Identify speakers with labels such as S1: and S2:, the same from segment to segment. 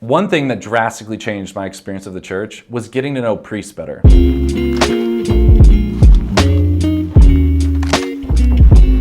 S1: One thing that drastically changed my experience of the church was getting to know priests better.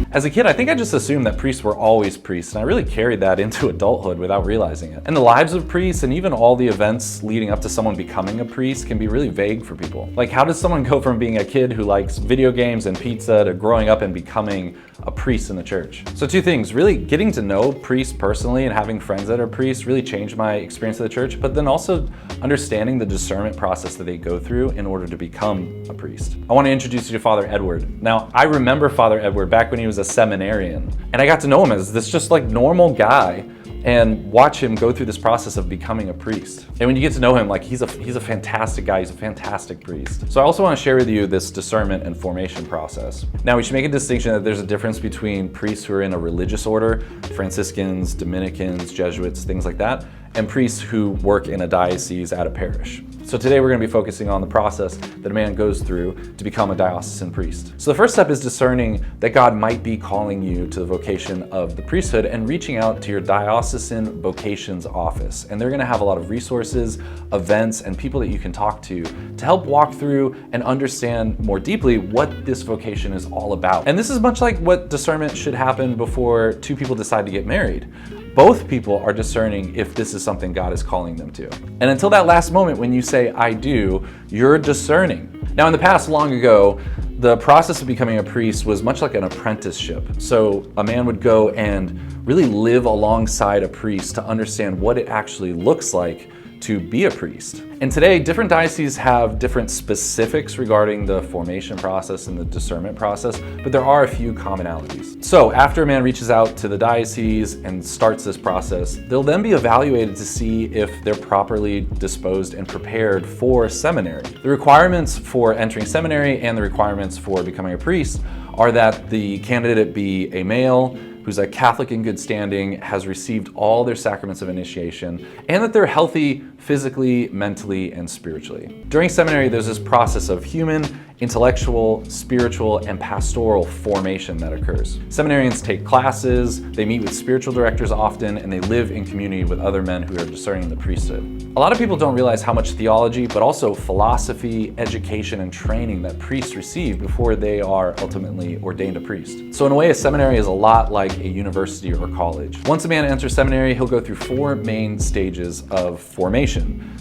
S1: As a kid, I think I just assumed that priests were always priests, and I really carried that into adulthood without realizing it. And the lives of priests and even all the events leading up to someone becoming a priest can be really vague for people. Like, how does someone go from being a kid who likes video games and pizza to growing up and becoming a priest in the church? So two things, really getting to know priests personally and having friends that are priests really changed my experience of the church, but then also understanding the discernment process that they go through in order to become a priest. I want to introduce you to Father Edward. Now, I remember Father Edward back when he was a seminarian, and I got to know him as this just like normal guy and watch him go through this process of becoming a priest. And when you get to know him, like he's a fantastic guy, he's a fantastic priest. So I also want to share with you this discernment and formation process. Now, we should make a distinction that there's a difference between priests who are in a religious order, Franciscans, Dominicans, Jesuits, things like that, and priests who work in a diocese at a parish. So today we're going to be focusing on the process that a man goes through to become a diocesan priest. So the first step is discerning that God might be calling you to the vocation of the priesthood and reaching out to your diocesan vocations office. And they're going to have a lot of resources, events, and people that you can talk to help walk through and understand more deeply what this vocation is all about. And this is much like what discernment should happen before two people decide to get married. Both people are discerning if this is something God is calling them to. And until that last moment when you say, I do, you're discerning. Now, in the past, long ago, the process of becoming a priest was much like an apprenticeship. So a man would go and really live alongside a priest to understand what it actually looks like to be a priest. And today, different dioceses have different specifics regarding the formation process and the discernment process, but there are a few commonalities. So after a man reaches out to the diocese and starts this process, they'll then be evaluated to see if they're properly disposed and prepared for seminary. The requirements for entering seminary and the requirements for becoming a priest are that the candidate be a male, who's a Catholic in good standing, has received all their sacraments of initiation, and that they're healthy physically, mentally, and spiritually. During seminary, there's this process of human, intellectual, spiritual, and pastoral formation that occurs. Seminarians take classes, they meet with spiritual directors often, and they live in community with other men who are discerning the priesthood. A lot of people don't realize how much theology, but also philosophy, education, and training that priests receive before they are ultimately ordained a priest. So in a way, a seminary is a lot like a university or college. Once a man enters seminary, he'll go through four main stages of formation.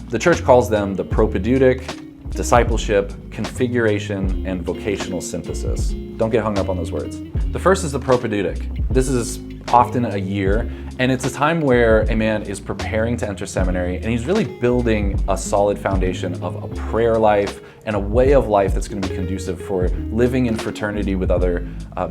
S1: The church calls them the propedeutic, discipleship, configuration, and vocational synthesis. Don't get hung up on those words. The first is the propedeutic. This is often a year, and it's a time where a man is preparing to enter seminary, and he's really building a solid foundation of a prayer life and a way of life that's going to be conducive for living in fraternity with other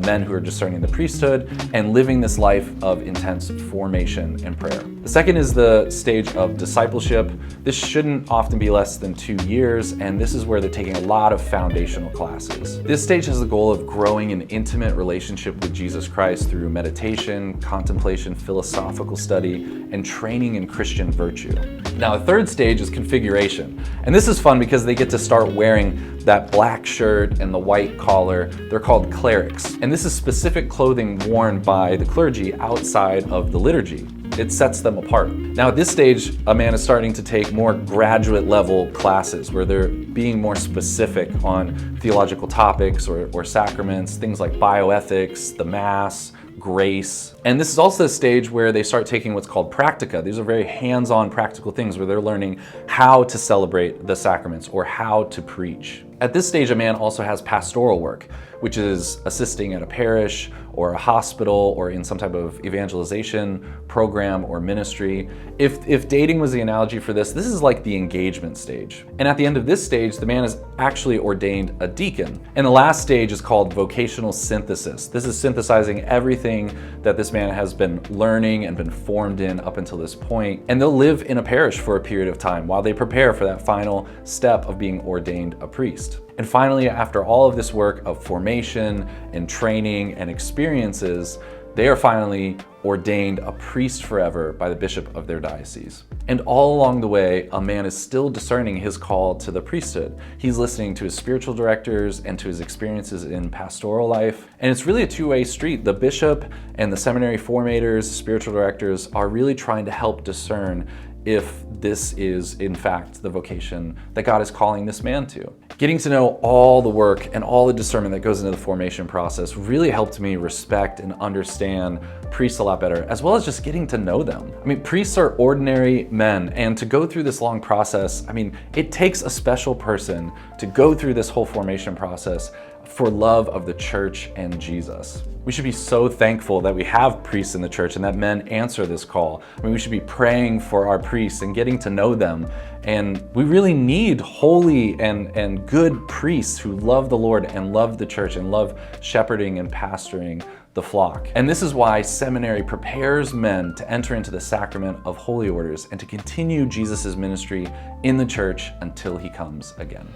S1: men who are discerning the priesthood and living this life of intense formation and prayer. The second is the stage of discipleship. This shouldn't often be less than 2 years, and this is where they're taking a lot of foundational classes. This stage has the goal of growing an intimate relationship with Jesus Christ through meditation, contemplation, philosophical study, and training in Christian virtue. Now, the third stage is configuration. And this is fun because they get to start wearing that black shirt and the white collar. They're called clerics. And this is specific clothing worn by the clergy outside of the liturgy. It sets them apart. Now, at this stage, a man is starting to take more graduate level classes where they're being more specific on theological topics or sacraments, things like bioethics, the Mass, grace. And this is also the stage where they start taking what's called practica. These are very hands-on practical things where they're learning how to celebrate the sacraments or how to preach. At this stage, a man also has pastoral work, which is assisting at a parish or a hospital or in some type of evangelization program or ministry. If dating was the analogy for this, this is like the engagement stage. And at the end of this stage, the man is actually ordained a deacon. And the last stage is called vocational synthesis. This is synthesizing everything that this man has been learning and been formed in up until this point. And they'll live in a parish for a period of time while they prepare for that final step of being ordained a priest. And finally, after all of this work of formation and training and experiences, they are finally ordained a priest forever by the bishop of their diocese. And all along the way, a man is still discerning his call to the priesthood. He's listening to his spiritual directors and to his experiences in pastoral life. And it's really a two-way street. The bishop and the seminary formators, spiritual directors, are really trying to help discern if this is in fact the vocation that God is calling this man to. Getting to know all the work and all the discernment that goes into the formation process really helped me respect and understand priests a lot better, as well as just getting to know them. I mean, priests are ordinary men, and to go through this long process, I mean, it takes a special person to go through this whole formation process for love of the church and Jesus. We should be so thankful that we have priests in the church and that men answer this call. I mean, we should be praying for our priests and getting to know them. And we really need holy and good priests who love the Lord and love the church and love shepherding and pastoring the flock. And this is why seminary prepares men to enter into the sacrament of holy orders and to continue Jesus' ministry in the church until he comes again.